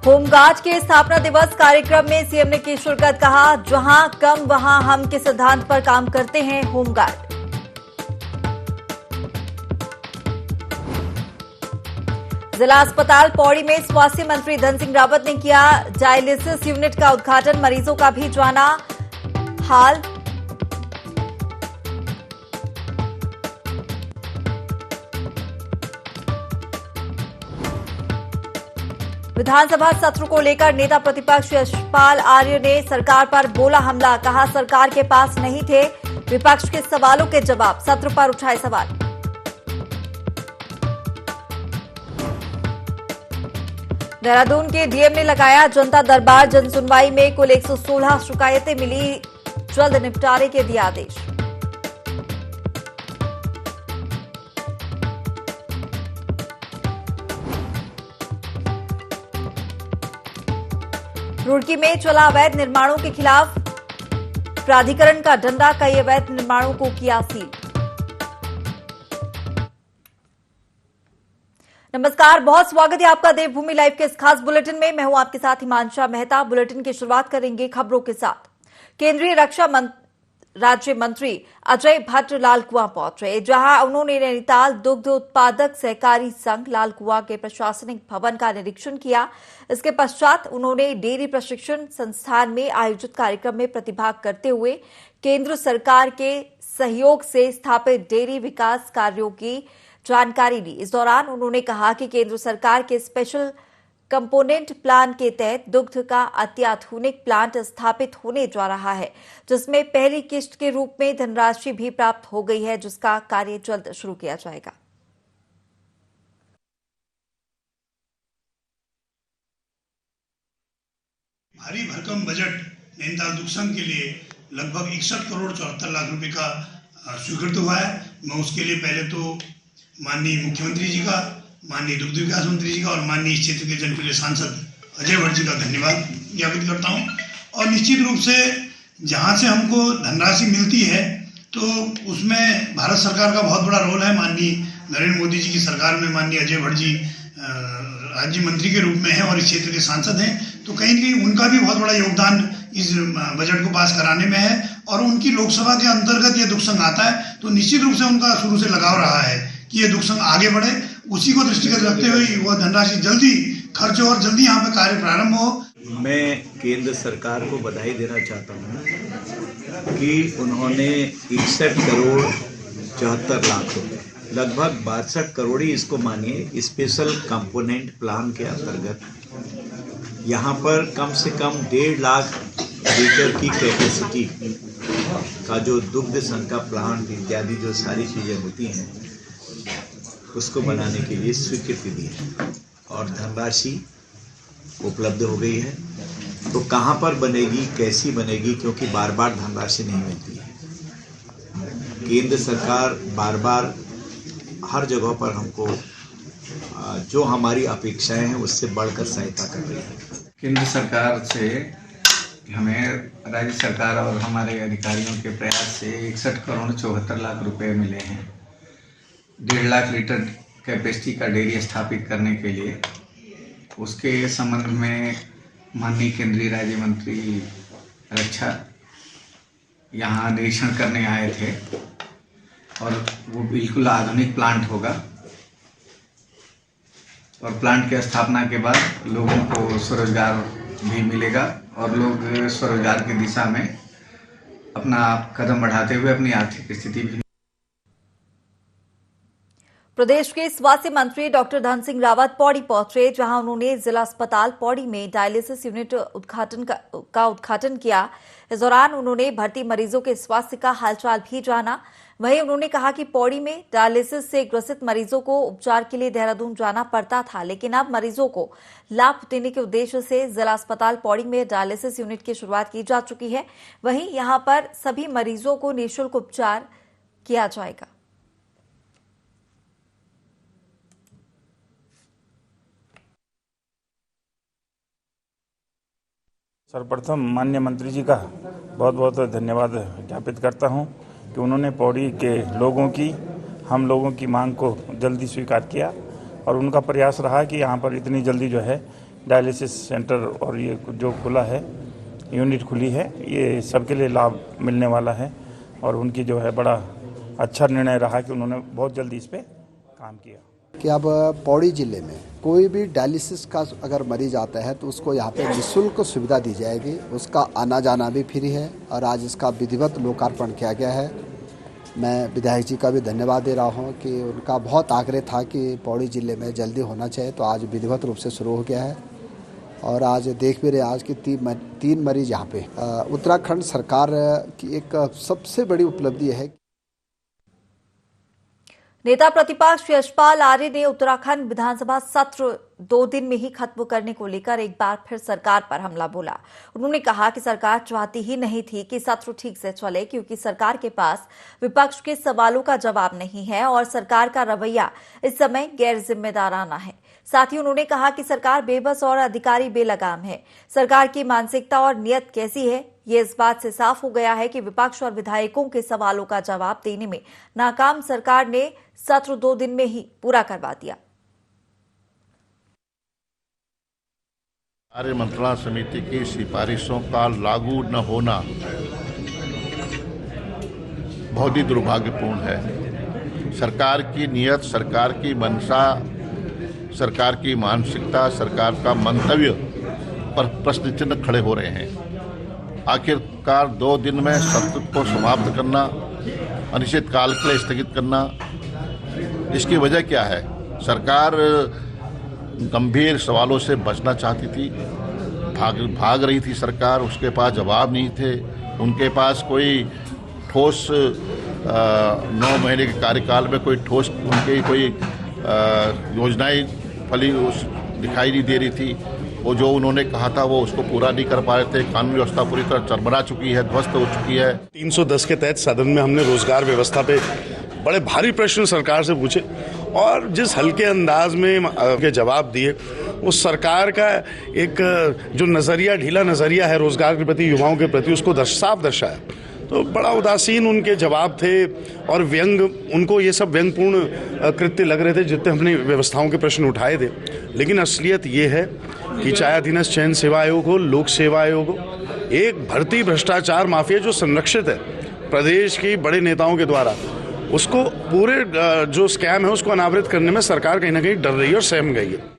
Home guard के स्थापना दिवस कार्यक्रम में सीएम ने की शिरकत, कहा जहां कम वहां हम के सिद्धांत पर काम करते हैं होमगार्ड। जिला अस्पताल पौड़ी में स्वास्थ्य मंत्री धन सिंह रावत ने किया डायलिसिस यूनिट का उद्घाटन, मरीजों का भी जाना हाल। विधानसभा सत्र को लेकर नेता प्रतिपक्ष यशपाल आर्य ने सरकार पर बोला हमला, कहा सरकार के पास नहीं थे विपक्ष के सवालों के जवाब, सत्र पर उठाए सवाल। देहरादून के डीएम ने लगाया जनता दरबार, जनसुनवाई में कुल 116 शिकायतें मिली, जल्द निपटारे के दिए आदेश। रुड़की में चला अवैध निर्माणों के खिलाफ प्राधिकरण का डंडा, कई अवैध निर्माणों को किया सील। नमस्कार, बहुत स्वागत है आपका देवभूमि लाइव के इस खास बुलेटिन में। मैं हूं आपके साथ हिमांशा मेहता। बुलेटिन की शुरुआत करेंगे खबरों के साथ। केंद्रीय रक्षा राज्य मंत्री अजय भट्ट लालकुआं पहुंचे, जहां उन्होंने नैनीताल दुग्ध उत्पादक सहकारी संघ लालकुआं के प्रशासनिक भवन का निरीक्षण किया। इसके पश्चात उन्होंने डेयरी प्रशिक्षण संस्थान में आयोजित कार्यक्रम में प्रतिभाग करते हुए केंद्र सरकार के सहयोग से स्थापित डेयरी विकास कार्यों की जानकारी ली। इस दौरान उन्होंने कहा कि केंद्र सरकार के स्पेशल कंपोनेंट प्लान के तहत दुग्ध का अत्याधुनिक प्लांट स्थापित होने जा रहा है, जिसमें पहली किस्त के रूप में धनराशि भी प्राप्त हो गई है, जिसका कार्य जल्द शुरू किया जाएगा। भारी भरकम बजट नैनीताल दुग्ध संघ के लिए लगभग 61 करोड़ 74 लाख रुपए का स्वीकृत हुआ है। मैं उसके लिए पहले तो माननीय मुख्यमंत्री जी का, माननीय दुग्ध विकास मंत्री जी का और माननीय इस क्षेत्र के जनप्रिय सांसद अजय भट्ट जी का धन्यवाद ज्ञापित करता हूं। और निश्चित रूप से जहां से हमको धनराशि मिलती है तो उसमें भारत सरकार का बहुत बड़ा रोल है। माननीय नरेंद्र मोदी जी की सरकार में माननीय अजय भट्ट जी राज्य मंत्री के रूप में हैं और इस क्षेत्र के सांसद हैं, तो कहीं न कहीं उनका भी बहुत बड़ा योगदान इस बजट को पास कराने में है। और उनकी लोकसभा के अंतर्गत ये दुग्ध संघ आता है, तो निश्चित रूप से उनका शुरू से लगाव रहा है कि ये दुग्ध संघ आगे बढ़े। उसी को दृष्टिगत रखते हुए वह धनराशि जल्दी खर्च हो और जल्दी यहाँ पे कार्य प्रारंभ हो। मैं केंद्र सरकार को बधाई देना चाहता हूँ कि उन्होंने 61 करोड़ 74 लाख रुपए, लगभग 62 करोड़ ही इसको मानिए, स्पेशल कंपोनेंट प्लान के अंतर्गत यहाँ पर कम से कम 1.5 लाख लीटर की कैपेसिटी का जो दुग्ध संघ का प्लांट इत्यादि जो सारी चीज़ें होती हैं उसको बनाने के लिए स्वीकृति दी है और धनराशि उपलब्ध हो गई है। तो कहाँ पर बनेगी, कैसी बनेगी, क्योंकि बार बार धनराशि नहीं मिलती है। केंद्र सरकार बार बार हर जगह पर हमको जो हमारी अपेक्षाएं हैं उससे बढ़कर सहायता कर रही है। केंद्र सरकार से हमें राज्य सरकार और हमारे अधिकारियों के प्रयास से 61 करोड़ 74 लाख रुपए मिले हैं 1.5 लाख लीटर कैपेसिटी का डेयरी स्थापित करने के लिए। उसके संबंध में माननीय केंद्रीय राज्य मंत्री रक्षा यहाँ निरीक्षण करने आए थे और वो बिल्कुल आधुनिक प्लांट होगा और प्लांट की स्थापना के बाद लोगों को स्वरोजगार भी मिलेगा और लोग स्वरोजगार की दिशा में अपना कदम बढ़ाते हुए अपनी आर्थिक स्थिति भी। प्रदेश के स्वास्थ्य मंत्री डॉक्टर धन सिंह रावत पौड़ी पहुंचे, जहां उन्होंने जिला अस्पताल पौड़ी में डायलिसिस यूनिट का उद्घाटन किया। इस दौरान उन्होंने भर्ती मरीजों के स्वास्थ्य का हालचाल भी जाना। वहीं उन्होंने कहा कि पौड़ी में डायलिसिस से ग्रसित मरीजों को उपचार के लिए देहरादून जाना पड़ता था, लेकिन अब मरीजों को लाभ देने के उद्देश्य से जिला अस्पताल पौड़ी में डायलिसिस यूनिट की शुरुआत की जा चुकी है। वहीं यहां पर सभी मरीजों को निःशुल्क उपचार किया जाएगा। सर्वप्रथम माननीय मंत्री जी का बहुत बहुत धन्यवाद ज्ञापित करता हूं कि उन्होंने पौड़ी के लोगों की, हम लोगों की मांग को जल्दी स्वीकार किया और उनका प्रयास रहा कि यहाँ पर इतनी जल्दी जो है डायलिसिस सेंटर और ये जो खुला है, यूनिट खुली है, ये सबके लिए लाभ मिलने वाला है। और उनकी जो है बड़ा अच्छा निर्णय रहा कि उन्होंने बहुत जल्दी इस पर काम किया कि अब पौड़ी जिले में कोई भी डायलिसिस का अगर मरीज आता है तो उसको यहाँ पे निःशुल्क सुविधा दी जाएगी। उसका आना जाना भी फ्री है और आज इसका विधिवत लोकार्पण किया गया है। मैं विधायक जी का भी धन्यवाद दे रहा हूँ कि उनका बहुत आग्रह था कि पौड़ी जिले में जल्दी होना चाहिए, तो आज विधिवत रूप से शुरू हो गया है। और आज देख भी रहे आज की 3 मरीज यहाँ पे। उत्तराखंड सरकार की एक सबसे बड़ी उपलब्धि है। नेता प्रतिपक्ष यशपाल आर्य ने उत्तराखंड विधानसभा सत्र 2 दिन में ही खत्म करने को लेकर एक बार फिर सरकार पर हमला बोला। उन्होंने कहा कि सरकार चाहती ही नहीं थी कि सत्र ठीक से चले, क्योंकि सरकार के पास विपक्ष के सवालों का जवाब नहीं है और सरकार का रवैया इस समय गैर जिम्मेदाराना है। साथ ही उन्होंने कहा कि सरकार बेबस और अधिकारी बेलगाम है। सरकार की मानसिकता और नीयत कैसी है, ये इस बात से साफ हो गया है कि विपक्ष और विधायकों के सवालों का जवाब देने में नाकाम सरकार ने सत्र 2 दिन में ही पूरा करवा दिया। कार्य मंत्रणा समिति की सिफारिशों का लागू न होना बहुत ही दुर्भाग्यपूर्ण है। सरकार की नीयत, सरकार की मंशा, सरकार की मानसिकता, सरकार का मंतव्य पर प्रश्न चिन्ह खड़े हो रहे हैं। आखिरकार 2 दिन में सत्र को समाप्त करना, अनिश्चित काल के लिए स्थगित करना, इसकी वजह क्या है? सरकार गंभीर सवालों से बचना चाहती थी, भाग रही थी सरकार, उसके पास जवाब नहीं थे, उनके पास कोई ठोस 9 महीने के कार्यकाल में कोई ठोस उनकी कोई योजनाएं फली दिखाई नहीं दे रही थी। वो जो उन्होंने कहा था वो उसको पूरा नहीं कर पा रहे थे। कानून व्यवस्था पूरी तरह चरमरा चुकी है, ध्वस्त हो चुकी है। 310 के तहत सदन में हमने रोजगार व्यवस्था पे बड़े भारी प्रश्न सरकार से पूछे और जिस हल्के अंदाज में के जवाब दिए, उस सरकार का एक जो नज़रिया, ढीला नज़रिया है रोजगार के प्रति, युवाओं के प्रति, उसको साफ दर्शाया। तो बड़ा उदासीन उनके जवाब थे और व्यंग, उनको ये सब व्यंगपूर्ण कृत्य लग रहे थे जितने हमने व्यवस्थाओं के प्रश्न उठाए थे। लेकिन असलियत ये है कि चाहे अधीनस्थ चयन सेवा आयोग हो, लोक सेवा आयोग हो, एक भर्ती भ्रष्टाचार माफिया जो संरक्षित है प्रदेश की बड़े नेताओं के द्वारा, उसको पूरे जो स्कैम है उसको अनावृत करने में सरकार कहीं ना कहीं डर रही है और सहम गई है।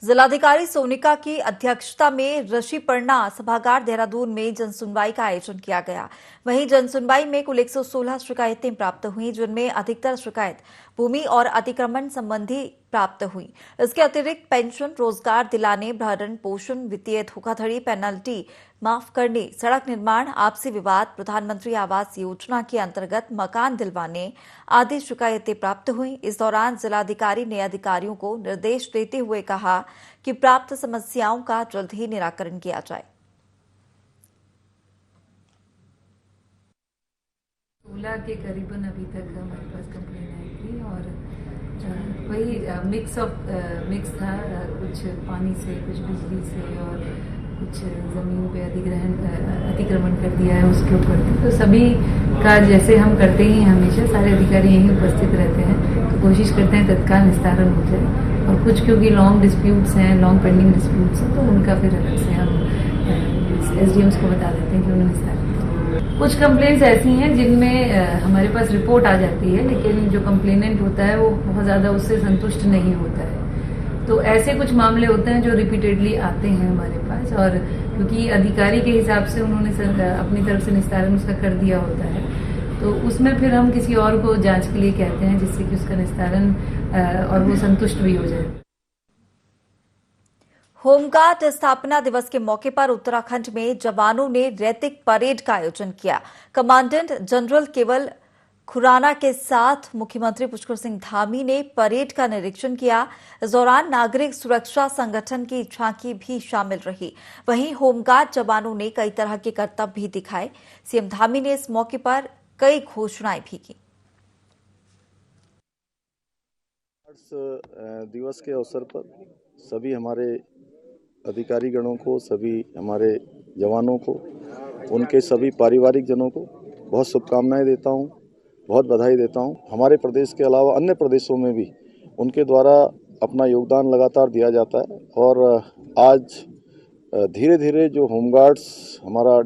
जिलाधिकारी सोनिका की अध्यक्षता में ऋषिपर्णा सभागार देहरादून में जनसुनवाई का आयोजन किया गया। वहीं जनसुनवाई में कुल 116 शिकायतें प्राप्त हुई, जिनमें अधिकतर शिकायत भूमि और अतिक्रमण संबंधी प्राप्त हुई। इसके अतिरिक्त पेंशन, रोजगार दिलाने, भरण पोषण, वित्तीय धोखाधड़ी, पेनल्टी माफ करने, सड़क निर्माण, आपसी विवाद, प्रधानमंत्री आवास योजना के अंतर्गत मकान दिलवाने आदि शिकायतें प्राप्त हुई। इस दौरान जिलाधिकारी ने अधिकारियों को निर्देश देते हुए कहा कि प्राप्त समस्याओं का जल्द ही निराकरण किया जाए। 16 के करीबन अभी तक हमारे पास कंप्लेन आई थी और वही मिक्स था, कुछ पानी से, कुछ बिजली से और कुछ ज़मीन पे अतिक्रमण कर दिया है उसके ऊपर। तो सभी का जैसे हम करते ही हमेशा, सारे अधिकारी यहीं उपस्थित रहते हैं, तो कोशिश करते हैं तत्काल निस्तारण हो जाए। और कुछ क्योंकि लॉन्ग डिस्प्यूट्स हैं, लॉन्ग पेंडिंग डिस्प्यूट्स हैं, तो उनका फिर अलग से हम SDMs को बता देते हैं कि उन्हें निस्तारण करें। कुछ कंप्लेंट्स ऐसी हैं जिनमें हमारे पास रिपोर्ट आ जाती है, लेकिन जो कंप्लेनेंट होता है वो बहुत ज़्यादा उससे संतुष्ट नहीं होता है। तो ऐसे कुछ मामले होते हैं जो रिपीटेडली आते हैं हमारे पास, और क्योंकि अधिकारी के हिसाब से उन्होंने अपनी तरफ से निस्तारण उसका कर दिया होता है, तो उसमें फिर हम किसी और को जांच के लिए कहते हैं, जिससे कि उसका निस्तारण और वो संतुष्ट भी हो जाए। होमगार्ड स्थापना दिवस के मौके पर उत्तराखंड में जवानों ने रैतिक परेड का आयोजन किया। कमांडेंट जनरल केवल खुराना के साथ मुख्यमंत्री पुष्कर सिंह धामी ने परेड का निरीक्षण किया। इस दौरान नागरिक सुरक्षा संगठन की झांकी भी शामिल रही। वहीं होमगार्ड जवानों ने कई तरह के करतब भी दिखाए। सीएम धामी ने इस मौके पर कई घोषणाएं भी की। दिवस के अवसर पर सभी हमारे अधिकारी गणों को, सभी हमारे जवानों को, उनके सभी पारिवारिक जनों को बहुत शुभकामनाएं देता हूं, बहुत बधाई देता हूं। हमारे प्रदेश के अलावा अन्य प्रदेशों में भी उनके द्वारा अपना योगदान लगातार दिया जाता है और आज धीरे धीरे जो होमगार्ड्स हमारा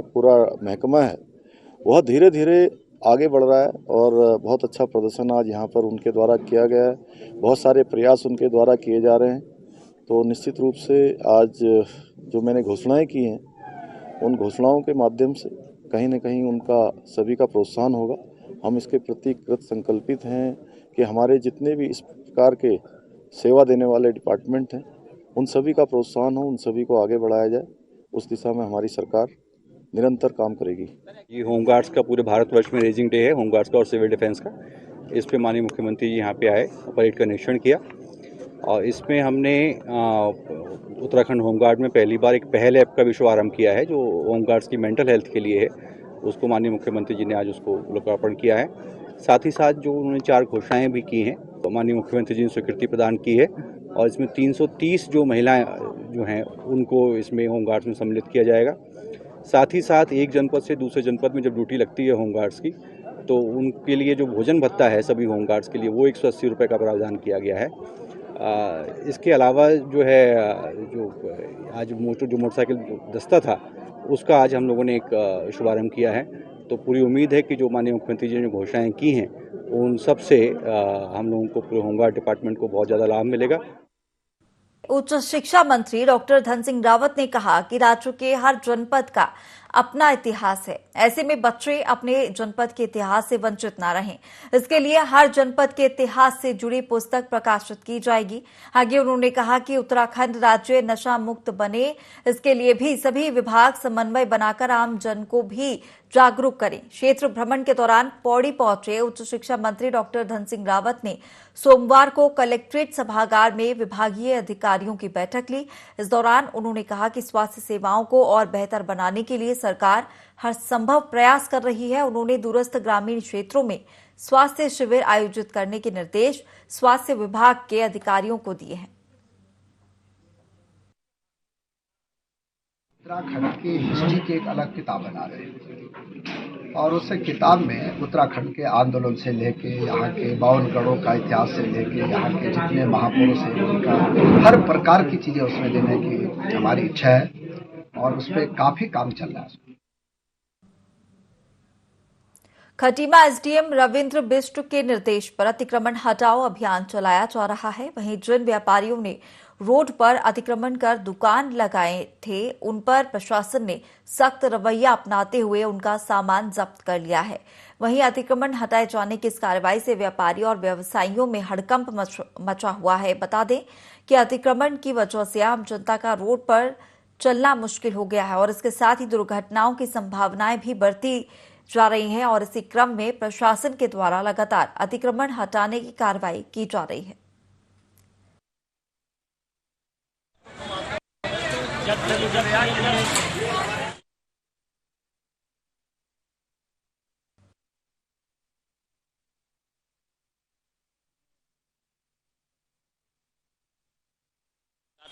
पूरा महकमा है वह धीरे धीरे आगे बढ़ रहा है और बहुत अच्छा प्रदर्शन आज यहाँ पर उनके द्वारा किया गया है। बहुत सारे प्रयास उनके द्वारा किए जा रहे हैं। तो निश्चित रूप से आज जो मैंने घोषणाएं की हैं उन घोषणाओं के माध्यम से कहीं न कहीं उनका सभी का प्रोत्साहन होगा। हम इसके प्रति कृत संकल्पित हैं कि हमारे जितने भी इस प्रकार के सेवा देने वाले डिपार्टमेंट हैं उन सभी का प्रोत्साहन हो, उन सभी को आगे बढ़ाया जाए। उस दिशा में हमारी सरकार निरंतर काम करेगी। ये होमगार्ड्स का पूरे भारतवर्ष में रेजिंग डे है, होमगार्ड्स का और सिविल डिफेंस का। इस पे माननीय मुख्यमंत्री जी यहाँ पे आए, परेड का निरीक्षण किया और इसमें हमने उत्तराखंड होमगार्ड में पहली बार एक पहल ऐप का भी शुभारंभ किया है जो होमगार्ड्स की मेंटल हेल्थ के लिए है। उसको माननीय मुख्यमंत्री जी ने आज उसको लोकार्पण किया है। साथ ही साथ जो उन्होंने 4 घोषणाएं भी की हैं तो माननीय मुख्यमंत्री जी ने स्वीकृति प्रदान की है और इसमें 330 जो महिलाएं जो हैं उनको इसमें होमगार्ड्स में सम्मिलित किया जाएगा। साथ ही साथ एक जनपद से दूसरे जनपद में जब ड्यूटी लगती है होमगार्ड्स की तो उनके लिए जो भोजन भत्ता है सभी होमगार्ड्स के लिए वो 180 रुपये का प्रावधान किया गया है। इसके अलावा जो है जो आज मोटरसाइकिल दस्ता था उसका आज हम लोगों ने एक शुभारंभ किया है। तो पूरी उम्मीद है कि जो माननीय मुख्यमंत्री जी ने घोषणाएं की हैं उन सब से हम लोगों को पूरे होमगार्ड डिपार्टमेंट को बहुत ज़्यादा लाभ मिलेगा। उच्च शिक्षा मंत्री डॉक्टर धन सिंह रावत ने कहा कि राज्य के हर जनपद का अपना इतिहास है। ऐसे में बच्चे अपने जनपद के इतिहास से वंचित न रहें, इसके लिए हर जनपद के इतिहास से जुड़ी पुस्तक प्रकाशित की जाएगी। आगे उन्होंने कहा कि उत्तराखंड राज्य नशा मुक्त बने, इसके लिए भी सभी विभाग समन्वय बनाकर आम जन को भी जागरूक करें। क्षेत्र भ्रमण के दौरान पौड़ी पहुंचे उच्च शिक्षा मंत्री डॉक्टर धन सिंह रावत ने सोमवार को कलेक्ट्रेट सभागार में विभागीय अधिकारियों की बैठक ली। इस दौरान उन्होंने कहा कि स्वास्थ्य सेवाओं को और बेहतर बनाने के लिए सरकार हर संभव प्रयास कर रही है। उन्होंने दूरस्थ ग्रामीण क्षेत्रों में स्वास्थ्य शिविर आयोजित करने के निर्देश स्वास्थ्य विभाग के अधिकारियों को दिए हैं। उत्तराखंड की हिस्ट्री की एक अलग किताब बना रहे हैं और उस किताब में उत्तराखंड के आंदोलन से लेके यहाँ के 52 गढ़ों का इतिहास से लेके यहाँ के जितने महापुरुष हैं उनका हर प्रकार की चीजें उसमें देने की हमारी इच्छा है और उस पर काफी काम चल रहा है। खटीमा एसडीएम रविंद्र बिष्ट के निर्देश पर अतिक्रमण हटाओ अभियान चलाया जा रहा है। वहीं जिन व्यापारियों ने रोड पर अतिक्रमण कर दुकान लगाए थे उन पर प्रशासन ने सख्त रवैया अपनाते हुए उनका सामान जब्त कर लिया है। वहीं अतिक्रमण हटाए जाने की इस कार्रवाई से व्यापारी और व्यवसायियों में हड़कंप मचा हुआ है। बता दें कि अतिक्रमण की वजह से आम जनता का रोड पर चलना मुश्किल हो गया है और इसके साथ ही दुर्घटनाओं की संभावनाएं भी बढ़ती जा रही हैं और इसी क्रम में प्रशासन के द्वारा लगातार अतिक्रमण हटाने की कार्रवाई की जा रही है।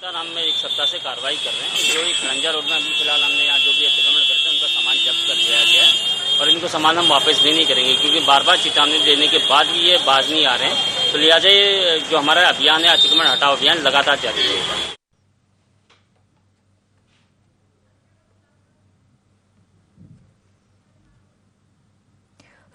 हम एक सप्ताह से कार्रवाई कर रहे हैं। जो एक रंजा रोड में अभी फिलहाल हमने यहाँ जो भी अतिक्रमण करते हैं उनका सामान जब्त कर लिया गया है और इनको सामान हम वापस भी नहीं करेंगे क्योंकि बार बार चेतावनी देने के बाद भी ये बाज नहीं आ रहे हैं। तो लिहाजा ये जो हमारा अभियान है अतिक्रमण हटाओ अभियान लगातार जारी रहेगा।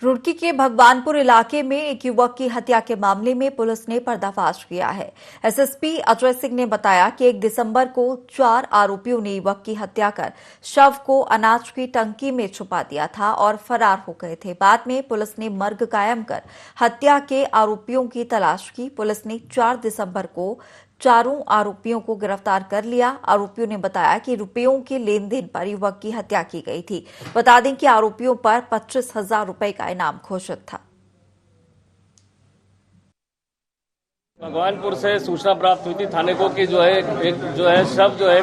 रुड़की के भगवानपुर इलाके में एक युवक की हत्या के मामले में पुलिस ने पर्दाफाश किया है। एसएसपी अजय सिंह ने बताया कि 1 दिसंबर को 4 आरोपियों ने युवक की हत्या कर शव को अनाज की टंकी में छुपा दिया था और फरार हो गए थे। बाद में पुलिस ने मर्ग कायम कर हत्या के आरोपियों की तलाश की। पुलिस ने 4 दिसंबर को चारों आरोपियों को गिरफ्तार कर लिया। आरोपियों ने बताया कि रुपयों के लेन देन पर युवक की हत्या की गई थी। बता दें कि आरोपियों पर 25,000 रुपए का इनाम घोषित था। भगवानपुर से सूचना प्राप्त हुई थी थाने को कि जो है एक जो है शव जो है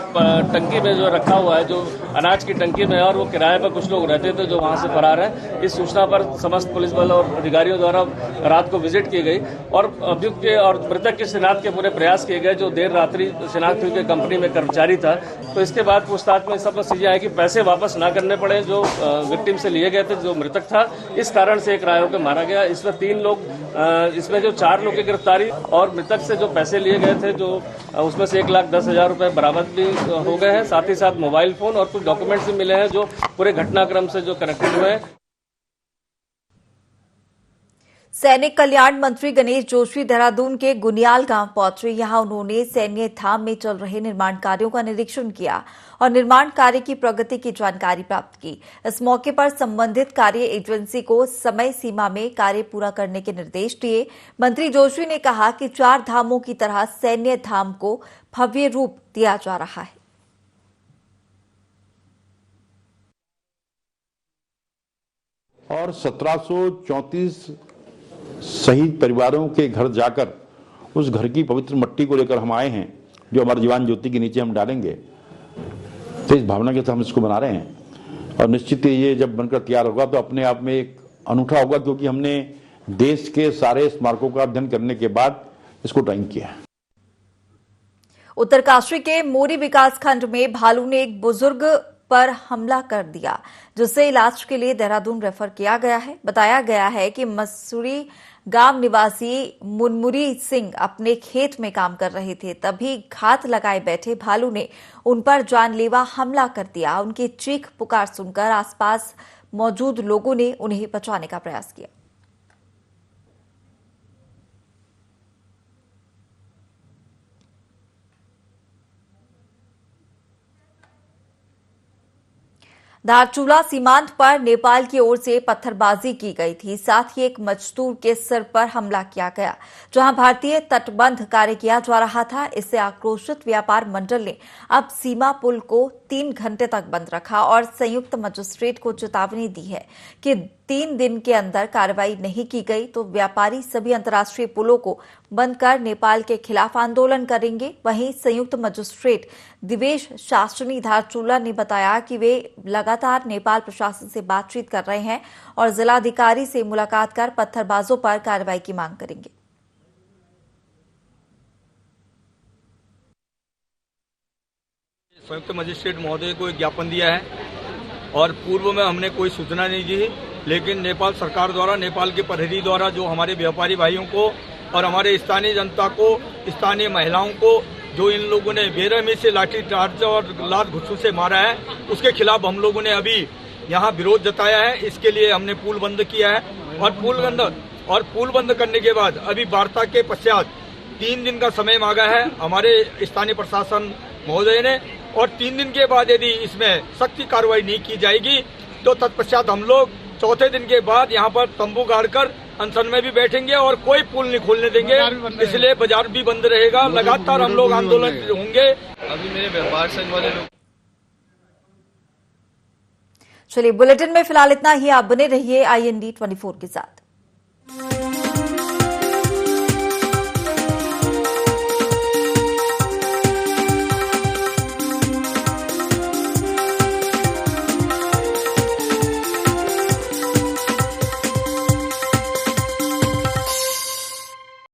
टंकी में जो रखा हुआ है जो अनाज की टंकी में है और वो किराए पर कुछ लोग रहते थे जो वहां से फरार है। इस सूचना पर समस्त पुलिस बल और अधिकारियों द्वारा रात को विजिट की गई और अभियुक्त के और मृतक की शिनाख्त के पूरे प्रयास किए गए। जो देर रात्रि शिनाख्त हुई कंपनी में कर्मचारी था, तो इसके बाद पूछताछ में सब चीजें आई कि पैसे वापस ना करने पड़े जो विक्टिम से लिए गए थे, जो मृतक था, इस कारण से एक राय होकर मारा गया। इसमें 3 लोग, इसमें जो 4 लोग की गिरफ्तारी और मृतक से जो पैसे लिए गए थे, जो उसमें से 1,10,000 रुपए बरामद भी हो गए हैं। साथ ही साथ मोबाइल फोन और कुछ डॉक्यूमेंट्स भी मिले हैं जो पूरे घटनाक्रम से जो कनेक्टेड हुए हैं। सैनिक कल्याण मंत्री गणेश जोशी देहरादून के गुनियाल गांव पहुंचे। यहां उन्होंने सैन्य धाम में चल रहे निर्माण कार्यों का निरीक्षण किया और निर्माण कार्य की प्रगति की जानकारी प्राप्त की। इस मौके पर संबंधित कार्य एजेंसी को समय सीमा में कार्य पूरा करने के निर्देश दिए। मंत्री जोशी ने कहा कि 4 धामों की तरह सैन्य धाम को भव्य रूप दिया जा रहा है। और 1734 शहीद परिवारों के घर जाकर उस घर की पवित्र मट्टी को लेकर हम आए हैं, जो हमारे जीवन ज्योति के नीचे हम डालेंगे। तो इस भावना के साथ हम इसको बना रहे हैं और निश्चित ही ये जब बनकर तैयार होगा तो अपने आप में एक अनूठा होगा, क्योंकि हमने देश के सारे स्मारकों का अध्ययन करने के बाद इसको ड्राइंग किया। उत्तरकाशी के मोरी विकासखंड में भालू ने एक बुजुर्ग पर हमला कर दिया, जिसे इलाज के लिए देहरादून रेफर किया गया है। बताया गया है कि मसूरी गांव निवासी मुनमुरी सिंह अपने खेत में काम कर रहे थे, तभी घात लगाए बैठे भालू ने उन पर जानलेवा हमला कर दिया। उनकी चीख पुकार सुनकर आसपास मौजूद लोगों ने उन्हें बचाने का प्रयास किया। धारचूला सीमांत पर नेपाल की ओर से पत्थरबाजी की गई थी। साथ ही एक मजदूर के सिर पर हमला किया गया, जहां भारतीय तटबंध कार्य किया जा रहा था। इससे आक्रोशित व्यापार मंडल ने अब सीमा पुल को 3 घंटे तक बंद रखा और संयुक्त मजिस्ट्रेट को चेतावनी दी है कि 3 दिन के अंदर कार्रवाई नहीं की गई तो व्यापारी सभी अंतर्राष्ट्रीय पुलों को बंद कर नेपाल के खिलाफ आंदोलन करेंगे। वहीं संयुक्त मजिस्ट्रेट दिवेश शास्त्री धारचूला ने बताया कि वे लगातार नेपाल प्रशासन से बातचीत कर रहे हैं और जिलाधिकारी से मुलाकात कर पत्थरबाजों पर कार्रवाई की मांग करेंगे। संयुक्त मजिस्ट्रेट महोदय को एक ज्ञापन दिया है और पूर्व में हमने कोई सूचना नहीं दी, लेकिन नेपाल सरकार द्वारा, नेपाल के प्रहरी द्वारा जो हमारे व्यापारी भाइयों को और हमारे स्थानीय जनता को, स्थानीय महिलाओं को जो इन लोगों ने बेरहमी से लाठी चार्ज और लात घुस्सू से मारा है, उसके खिलाफ हम लोगों ने अभी यहाँ विरोध जताया है। इसके लिए हमने पुल बंद किया है और पुल बंद करने के बाद अभी वार्ता के पश्चात 3 दिन का समय मांगा है हमारे स्थानीय प्रशासन महोदय ने, और 3 दिन के बाद यदि इसमें सख्त कार्रवाई नहीं की जाएगी तो तत्पश्चात हम लोग 4थे दिन के बाद यहाँ पर तंबू गाड़कर अनशन में भी बैठेंगे और कोई पुल नहीं खोलने देंगे। इसलिए बाजार भी बंद रहेगा। लगातार हम लोग आंदोलन होंगे। अभी मेरे व्यापार संघ वाले लोग। चलिए, बुलेटिन में फिलहाल इतना ही। आप बने रहिए IND 24 के साथ।